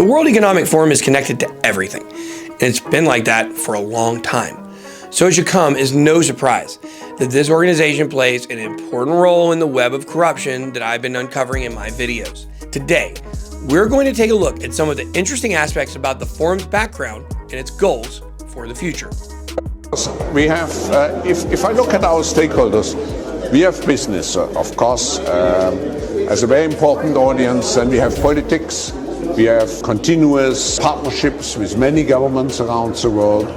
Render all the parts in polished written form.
The World Economic Forum is connected to everything, and it's been like that for a long time. So it should come as no surprise that this organization plays an important role in the web of corruption that I've been uncovering in my videos. Today, we're going to take a look at some of the interesting aspects about the forum's background and its goals for the future. We have, if I look at our stakeholders, we have business, of course, as a very important audience, and we have politics. We have continuous partnerships with many governments around the world.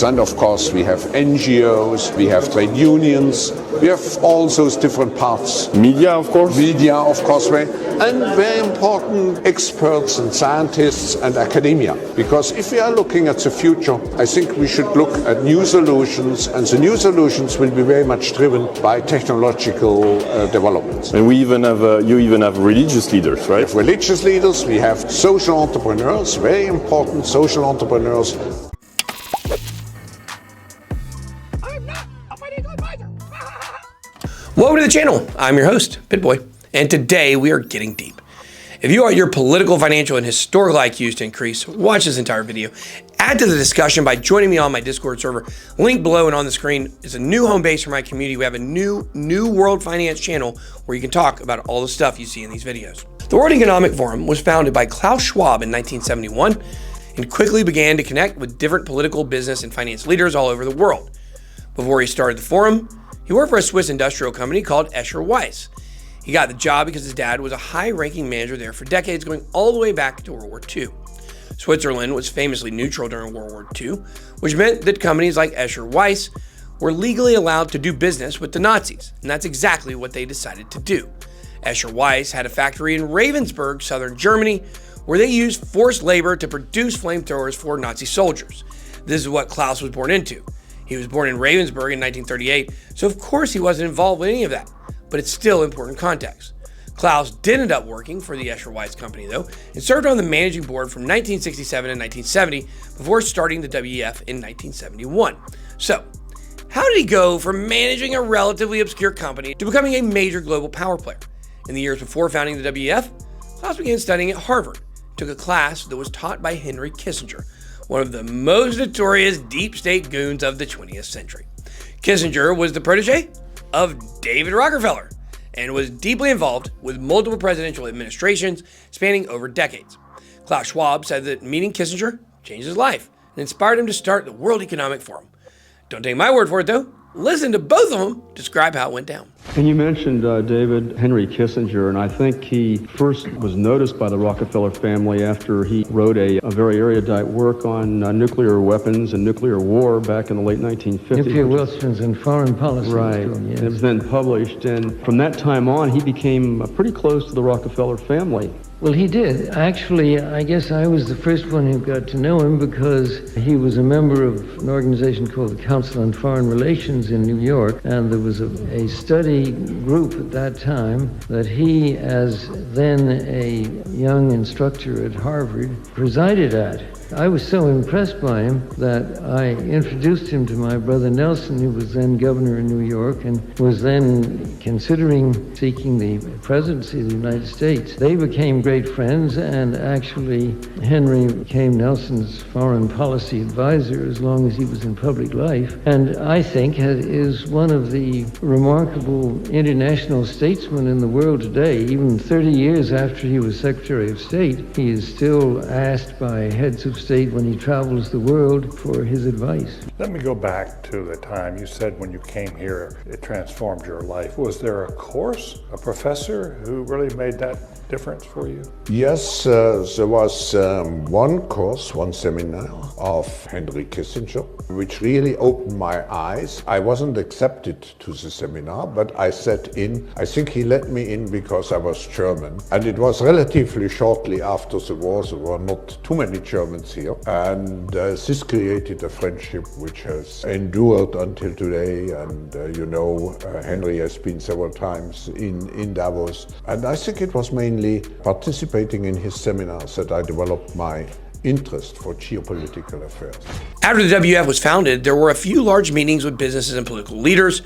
And of course, we have NGOs, we have trade unions, we have all those different parts. Media, of course. Media, of course, and very important experts and scientists and academia. Because if we are looking at the future, I think we should look at new solutions, and the new solutions will be very much driven by technological developments. And we even have, you even have religious leaders, right? We have religious leaders, we have social entrepreneurs, very important social entrepreneurs. Welcome to the channel. I'm your host, BitBoy, and today we are getting deep. If you want your political, financial, and historical IQs to increase, watch this entire video. Add to the discussion by joining me on my Discord server. Link below and on the screen is a new home base for my community. We have a new world finance channel where you can talk about all the stuff you see in these videos. The World Economic Forum was founded by Klaus Schwab in 1971 and quickly began to connect with different political, business, and finance leaders all over the world. Before he started the forum, he worked for a Swiss industrial company called Escher Weiss. He got the job because his dad was a high-ranking manager there for decades, going all the way back to World War II. Switzerland was famously neutral during World War II, which meant that companies like Escher Weiss were legally allowed to do business with the Nazis, and that's exactly what they decided to do. Escher Weiss had a factory in Ravensburg, southern Germany, where they used forced labor to produce flamethrowers for Nazi soldiers. This is what Klaus was born into. He was born in Ravensburg in 1938, so of course he wasn't involved with any of that, but it's still important context. Klaus did end up working for the Escher Weiss company though, and served on the managing board from 1967 to 1970 before starting the WEF in 1971. So, how did he go from managing a relatively obscure company to becoming a major global power player? In the years before founding the WEF, Klaus began studying at Harvard, took a class that was taught by Henry Kissinger, one of the most notorious deep state goons of the 20th century. Kissinger was the protege of David Rockefeller and was deeply involved with multiple presidential administrations spanning over decades. Klaus Schwab said that meeting Kissinger changed his life and inspired him to start the World Economic Forum. Don't take my word for it though. Listen to both of them describe how it went down. And you mentioned David Henry Kissinger, and I think he first was noticed by the Rockefeller family after he wrote a very erudite work on nuclear weapons and nuclear war back in the late 1950s. Nuclear weapons and foreign policy. Right. Yes. It was then published, and from that time on, he became pretty close to the Rockefeller family. Well, he did. Actually, I guess I was the first one who got to know him because he was a member of an organization called the Council on Foreign Relations in New York, and there was a study group at that time that he, as then a young instructor at Harvard, presided at. I was so impressed by him that I introduced him to my brother Nelson, who was then governor of New York and was then considering seeking the presidency of the United States. They became great friends, and actually Henry became Nelson's foreign policy advisor as long as he was in public life, and I think is one of the remarkable international statesmen in the world today. Even 30 years after he was Secretary of State, he is still asked by heads of state when he travels the world for his advice. Let me go back to the time you said when you came here, it transformed your life. Was there a course, a professor who really made that difference for you? Yes, there was one course, one seminar of Henry Kissinger, which really opened my eyes. I wasn't accepted to the seminar, but I sat in. I think he let me in because I was German. And it was relatively shortly after the war. There were not too many Germans here. And this created a friendship which has endured until today. And Henry has been several times in Davos. And I think it was mainly participating in his seminars that I developed my interest for geopolitical affairs. After the WEF was founded, there were a few large meetings with businesses and political leaders,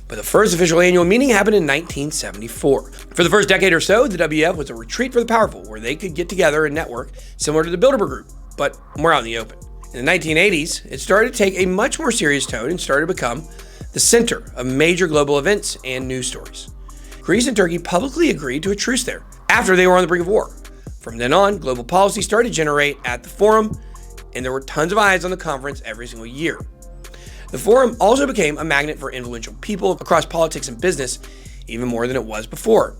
But the first official annual meeting happened in 1974. For the first decade or so, the WEF was a retreat for the powerful, where they could get together and network similar to the Bilderberg Group, but more out in the open. In the 1980s, it started to take a much more serious tone and started to become the center of major global events and news stories. Greece and Turkey publicly agreed to a truce there after they were on the brink of war. From then on, global policy started to generate at the forum, and there were tons of eyes on the conference every single year. The forum also became a magnet for influential people across politics and business, even more than it was before.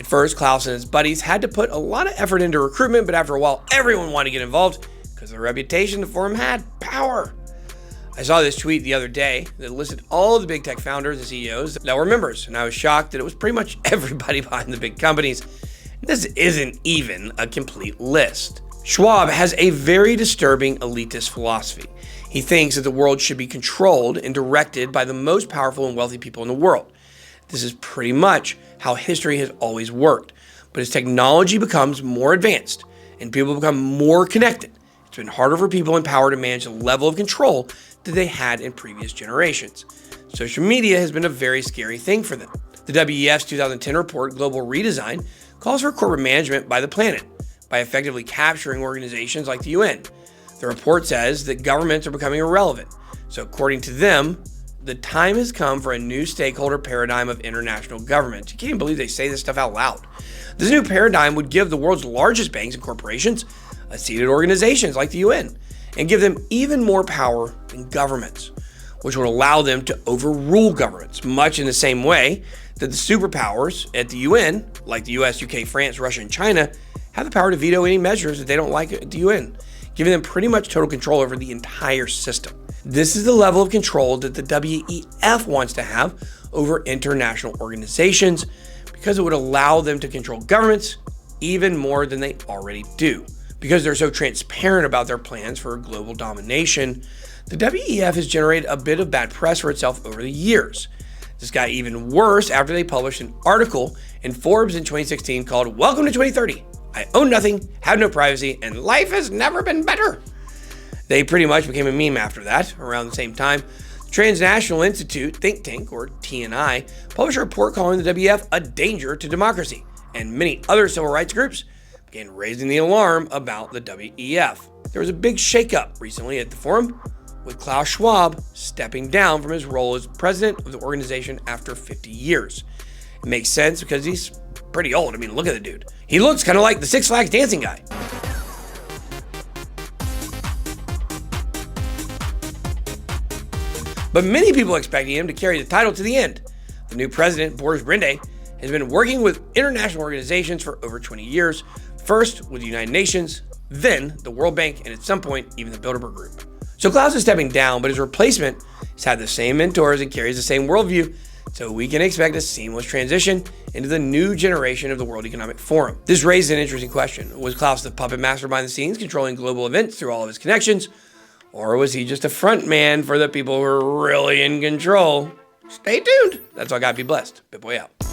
At first, Klaus and his buddies had to put a lot of effort into recruitment, but after a while, everyone wanted to get involved because of the reputation the forum had. Power! I saw this tweet the other day that listed all of the big tech founders and CEOs that were members, and I was shocked that it was pretty much everybody behind the big companies. This isn't even a complete list. Schwab has a very disturbing elitist philosophy. He thinks that the world should be controlled and directed by the most powerful and wealthy people in the world. This is pretty much how history has always worked. But as technology becomes more advanced and people become more connected, it's been harder for people in power to manage the level of control that they had in previous generations. Social media has been a very scary thing for them. The WEF's 2010 report, Global Redesign, calls for corporate management by the planet by effectively capturing organizations like the UN. The report says that governments are becoming irrelevant. So according to them, the time has come for a new stakeholder paradigm of international government. You can't even believe they say this stuff out loud. This new paradigm would give the world's largest banks and corporations a seat at organizations like the UN and give them even more power than governments, which would allow them to overrule governments, much in the same way that the superpowers at the UN, like the US, UK, France, Russia, and China, have the power to veto any measures that they don't like at the UN, giving them pretty much total control over the entire system. This is the level of control that the WEF wants to have over international organizations because it would allow them to control governments even more than they already do. Because they're so transparent about their plans for global domination, the WEF has generated a bit of bad press for itself over the years. This got even worse after they published an article in Forbes in 2016 called "Welcome to 2030. I own nothing, have no privacy, and life has never been better." They pretty much became a meme after that. Around the same time, Transnational Institute think tank, or TNI, published a report calling the WEF a danger to democracy, and many other civil rights groups began raising the alarm about the WEF. There was a big shakeup recently at the forum, with Klaus Schwab stepping down from his role as president of the organization after 50 years. It makes sense because he's pretty old. I mean, look at the dude. He looks kind of like the Six Flags dancing guy. But many people are expecting him to carry the title to the end. The new president, Boris Brinde, has been working with international organizations for over 20 years, first with the United Nations, then the World Bank, and at some point, even the Bilderberg Group. So Klaus is stepping down, but his replacement has had the same mentors and carries the same worldview, so we can expect a seamless transition into the new generation of the World Economic Forum. This raised an interesting question. Was Klaus the puppet master behind the scenes, controlling global events through all of his connections? Or was he just a front man for the people who are really in control? Stay tuned. That's all I got. Be blessed. BitBoy out.